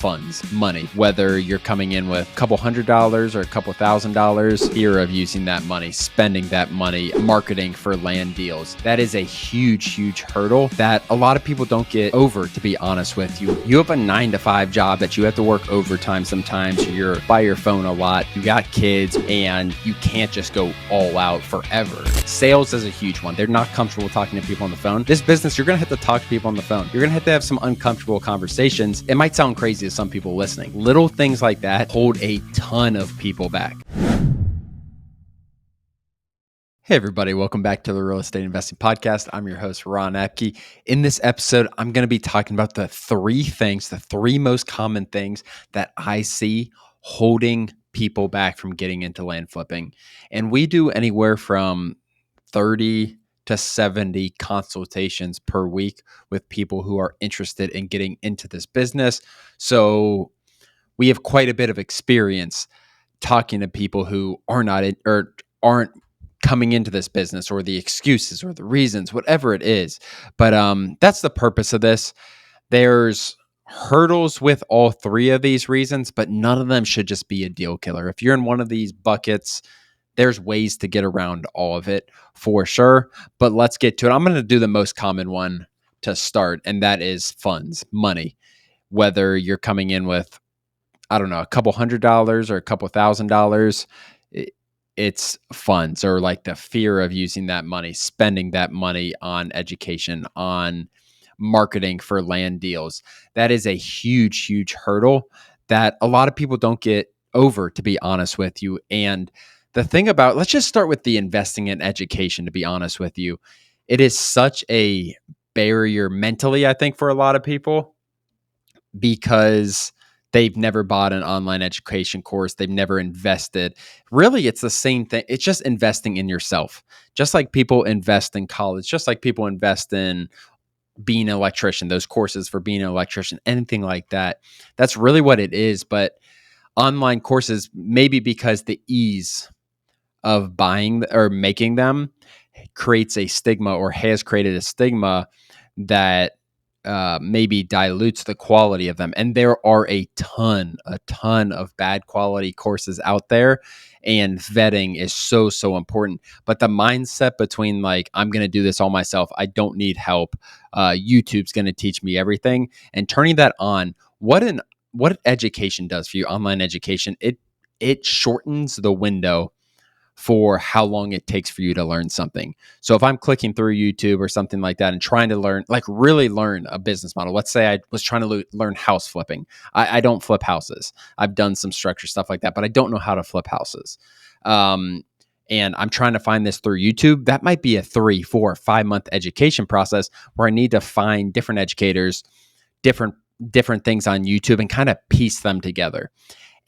funds, money, whether you're coming in with a couple $100 or a couple $1,000, fear of using that money, spending that money, marketing for land deals. That is a huge hurdle that a lot of people don't get over, to be honest with you. You have a 9-to-5 job that you have to work overtime sometimes. You're by your phone a lot. You got kids and you can't just go all out forever. Sales is a huge one. They're not comfortable talking to people on the phone. This business, you're going to have to talk to people on the phone. You're going to have some uncomfortable conversations. It might sound crazy to some people listening. Little things like that hold a ton of people back. Hey everybody, welcome back to the Real Estate Investing Podcast. I'm your host, Ron Apke. In this episode, I'm going to be talking about the three most common things that I see holding people back from getting into land flipping. And we do anywhere from 30 to 70 consultations per week with people who are interested in getting into this business. So we have quite a bit of experience talking to people who are not in, or aren't coming into this business, or the excuses or the reasons, whatever it is. But that's the purpose of this. There's hurdles with all three of these reasons, but none of them should just be a deal killer. If you're in one of these buckets, there's ways to get around all of it for sure. But let's get to it. I'm going to do the most common one to start, and that is funds, money. Whether you're coming in with, I don't know, a couple $100 or a couple $1,000, it's funds, or like the fear of using that money, spending that money on education, on marketing for land deals. That is a huge hurdle that a lot of people don't get over, to be honest with you. And the thing about, let's just start with the investing in education, to be honest with you. It is such a barrier mentally, I think, for a lot of people, because they've never bought an online education course. They've never invested. Really, it's the same thing. It's just investing in yourself. Just like people invest in college, just like people invest in being an electrician, those courses for being an electrician, anything like that. That's really what it is. But online courses, maybe because the ease of buying or making them creates a stigma, or has created a stigma that maybe dilutes the quality of them. And there are a ton of bad quality courses out there, and vetting is so important. But the mindset between like, I'm going to do this all myself, I don't need help, YouTube's going to teach me everything, and turning that on, what education does for you, online education, it shortens the window for how long it takes for you to learn something. So if I'm clicking through YouTube or something like that and trying to learn, like really learn a business model, let's say I was trying to learn house flipping. I don't flip houses. I've done some structure stuff like that, but I don't know how to flip houses. And I'm trying to find this through YouTube. That might be a 3, 4, 5 month education process where I need to find different educators, different things on YouTube, and kind of piece them together.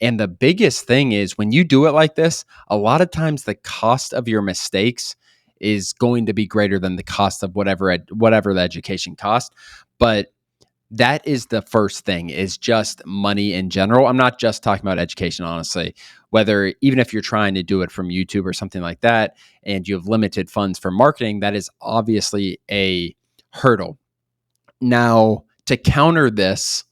And the biggest thing is, when you do it like this, a lot of times the cost of your mistakes is going to be greater than the cost of whatever the education cost. But that is the first thing, is just money in general. I'm not just talking about education, honestly. Whether, even if you're trying to do it from YouTube or something like that, and you have limited funds for marketing, that is obviously a hurdle. Now, to counter this,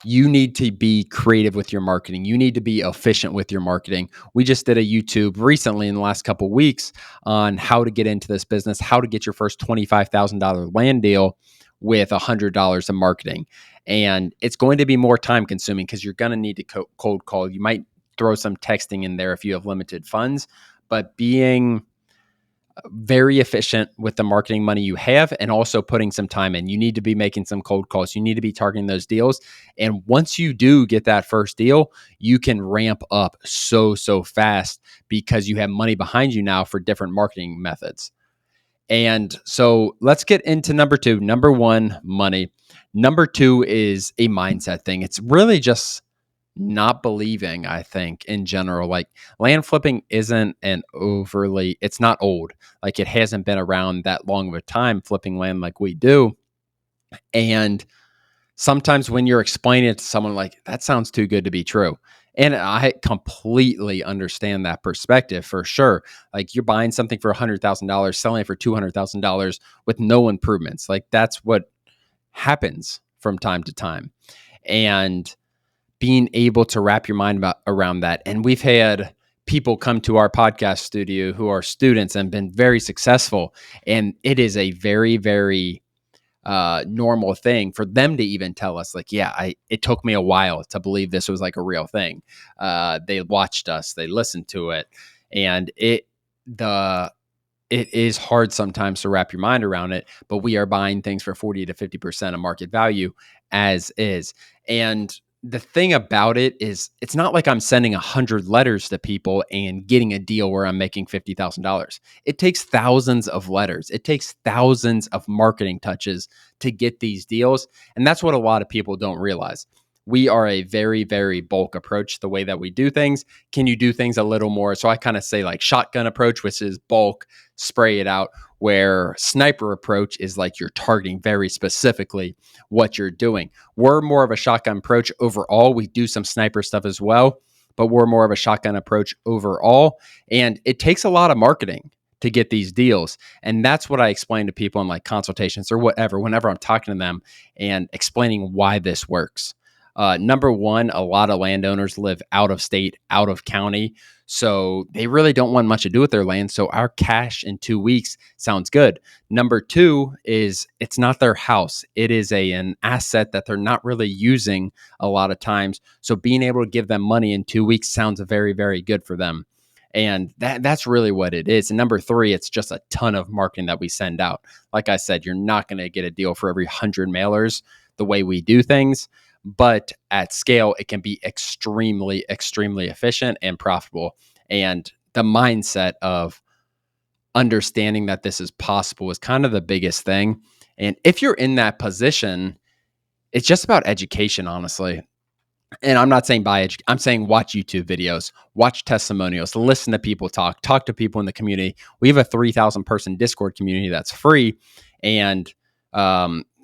you need to be creative with your marketing. You need to be efficient with your marketing. We just did a YouTube recently in the last couple of weeks on how to get into this business, how to get your first $25,000 land deal with $100 of marketing. And it's going to be more time consuming because you're going to need to cold call. You might throw some texting in there if you have limited funds, but being very efficient with the marketing money you have, and also putting some time in. You need to be making some cold calls. You need to be targeting those deals. And once you do get that first deal, you can ramp up so fast because you have money behind you now for different marketing methods. And so let's get into number 2. Number 1, money. Number 2 is a mindset thing. It's really just not believing, I think, in general. Like, land flipping isn't it's not old. Like, it hasn't been around that long of a time, flipping land like we do. And sometimes when you're explaining it to someone, like, that sounds too good to be true. And I completely understand that perspective for sure. Like, you're buying something for $100,000, selling it for $200,000 with no improvements. Like, that's what happens from time to time. And being able to wrap your mind around that. And we've had people come to our podcast studio who are students and been very successful. And it is a very, very normal thing for them to even tell us, like, yeah, it took me a while to believe this was like a real thing. They watched us, they listened to it, and it is hard sometimes to wrap your mind around it, but we are buying things for 40 to 50% of market value as is. And the thing about it is, it's not like I'm sending 100 letters to people and getting a deal where I'm making $50,000. It takes thousands of letters. It takes thousands of marketing touches to get these deals. And that's what a lot of people don't realize. We are a very, very bulk approach, the way that we do things. Can you do things a little more? So I kind of say like shotgun approach, which is bulk, spray it out, where sniper approach is like you're targeting very specifically what you're doing. We're more of a shotgun approach overall. We do some sniper stuff as well, but we're more of a shotgun approach overall. And it takes a lot of marketing to get these deals. And that's what I explain to people in like consultations or whatever, whenever I'm talking to them and explaining why this works. Number one, a lot of landowners live out of state, out of county. So they really don't want much to do with their land. So our cash in 2 weeks sounds good. Number two is it's not their house. It is an asset that they're not really using a lot of times. So being able to give them money in 2 weeks sounds very, very good for them. And that's really what it is. And number three, it's just a ton of marketing that we send out. Like I said, you're not going to get a deal for every 100 mailers the way we do things. But at scale, it can be extremely, extremely efficient and profitable. And the mindset of understanding that this is possible is kind of the biggest thing. And if you're in that position, it's just about education, honestly. And I'm not saying I'm saying watch YouTube videos, watch testimonials, listen to people talk to people in the community. We have a 3,000 person Discord community that's free, and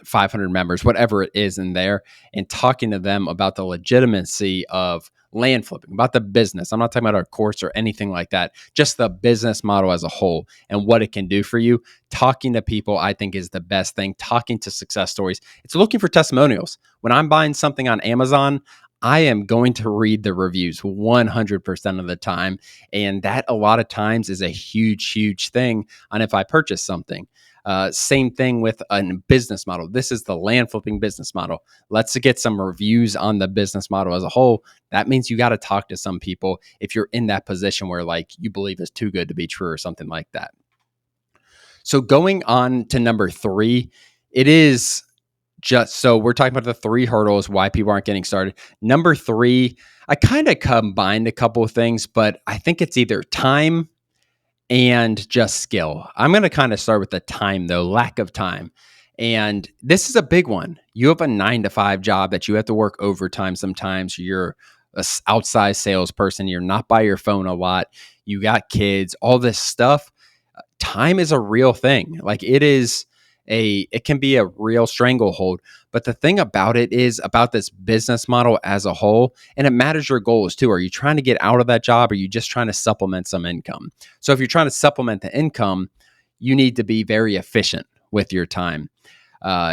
500 members, whatever it is in there, and talking to them about the legitimacy of land flipping, about the business. I'm not talking about our course or anything like that, just the business model as a whole and what it can do for you. Talking to people, I think, is the best thing. Talking to success stories. It's looking for testimonials. When I'm buying something on Amazon, I am going to read the reviews 100% of the time. And that a lot of times is a huge, huge thing on if I purchase something. Same thing with a business model. This is the land flipping business model. Let's get some reviews on the business model as a whole. That means you got to talk to some people if you're in that position where like you believe it's too good to be true or something like that. So going on to number three, it is just so we're talking about the three hurdles, why people aren't getting started. Number three, I kind of combined a couple of things, but I think it's either time and just skill. I'm going to kind of start with the time, though, lack of time. And this is a big one. You have a 9 to 5 job that you have to work overtime sometimes. You're a outside salesperson. You're not by your phone a lot. You got kids, all this stuff. Time is a real thing. Like it can be a real stranglehold. But the thing about it is about this business model as a whole, and it matters your goals too. Are you trying to get out of that job? Or are you just trying to supplement some income? So if you're trying to supplement the income, you need to be very efficient with your time.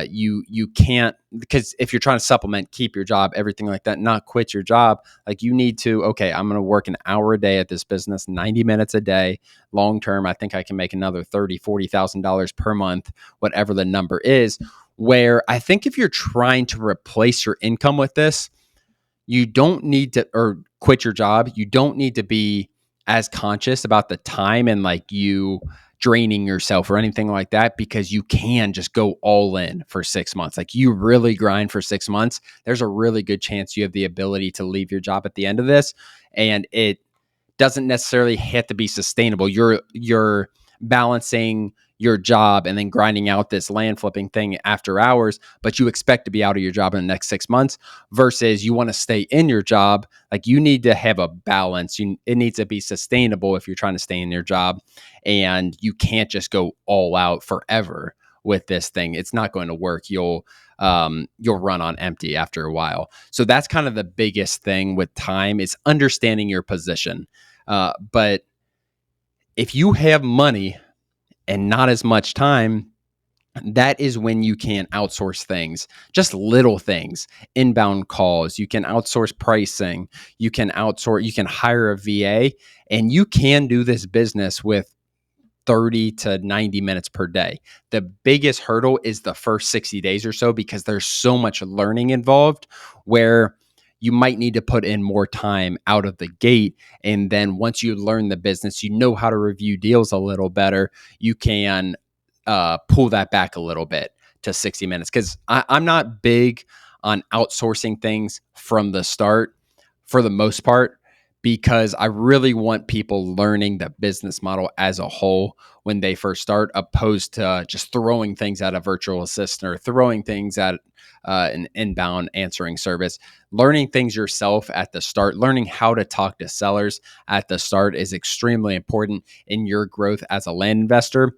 You can't, because if you're trying to supplement, keep your job, everything like that, not quit your job, like you need to, okay, I'm going to work an hour a day at this business, 90 minutes a day. Long term, I think I can make another $30,000, $40,000 per month, whatever the number is. Where I think if you're trying to replace your income with this, you don't need to, or quit your job, you don't need to be as conscious about the time and like you draining yourself or anything like that, because you can just go all in for 6 months. Like you really grind for 6 months, there's a really good chance you have the ability to leave your job at the end of this. And it doesn't necessarily have to be sustainable. You're balancing your job and then grinding out this land flipping thing after hours, but you expect to be out of your job in the next 6 months versus you want to stay in your job. Like you need to have a balance. It needs to be sustainable if you're trying to stay in your job, and you can't just go all out forever with this thing. It's not going to work. You'll run on empty after a while. So that's kind of the biggest thing with time, is understanding your position. But if you have money and not as much time, that is when you can outsource things, just little things, inbound calls. You can outsource pricing. You can hire a VA, and you can do this business with 30 to 90 minutes per day. The biggest hurdle is the first 60 days or so because there's so much learning involved where you might need to put in more time out of the gate. And then once you learn the business, you know how to review deals a little better, you can pull that back a little bit to 60 minutes. Because I'm not big on outsourcing things from the start for the most part, because I really want people learning the business model as a whole when they first start, opposed to just throwing things at a virtual assistant or throwing things at an inbound answering service. Learning things yourself at the start, learning how to talk to sellers at the start is extremely important in your growth as a land investor.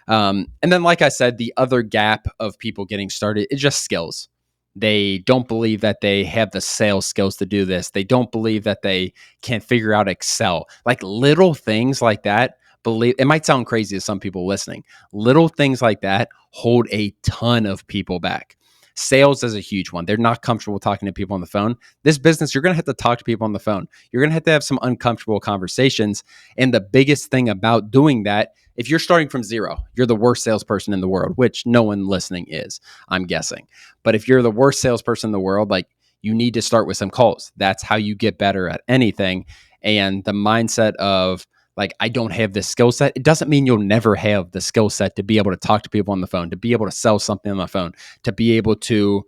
And then, like I said, the other gap of people getting started is just skills. They don't believe that they have the sales skills to do this. They don't believe that they can figure out Excel. Like little things like that. Believe it might sound crazy to some people listening. Little things like that hold a ton of people back. Sales is a huge one. They're not comfortable talking to people on the phone. This business, you're going to have to talk to people on the phone. You're going to have some uncomfortable conversations. And the biggest thing about doing that, if you're starting from zero, you're the worst salesperson in the world, which no one listening is, I'm guessing. But if you're the worst salesperson in the world, like you need to start with some calls. That's how you get better at anything. And the mindset of like, I don't have this skill set, it doesn't mean you'll never have the skill set to be able to talk to people on the phone, to be able to sell something on the phone, to be able to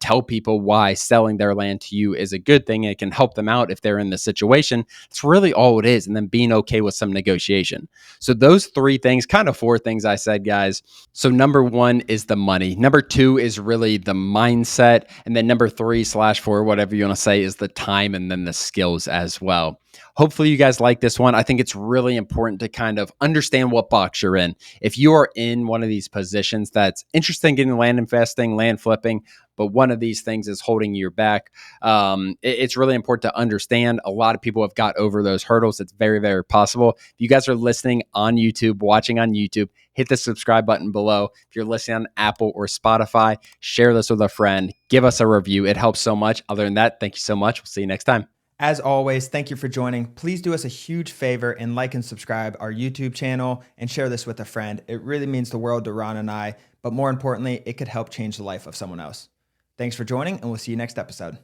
tell people why selling their land to you is a good thing. It can help them out if they're in the situation. It's really all it is. And then being okay with some negotiation. So those three things, kind of four things I said, guys. So number one is the money. Number two is really the mindset. And then number three/4, whatever you want to say, is the time and then the skills as well. Hopefully you guys like this one. I think it's really important to kind of understand what box you're in. If you are in one of these positions that's interested in getting land investing, land flipping, but one of these things is holding you back, it's really important to understand. A lot of people have got over those hurdles. It's very, very possible. If you guys are listening on YouTube, watching on YouTube, hit the subscribe button below. If you're listening on Apple or Spotify, share this with a friend. Give us a review. It helps so much. Other than that, thank you so much. We'll see you next time. As always, thank you for joining. Please do us a huge favor and like and subscribe our YouTube channel and share this with a friend. It really means the world to Ron and I, but more importantly, it could help change the life of someone else. Thanks for joining, and we'll see you next episode.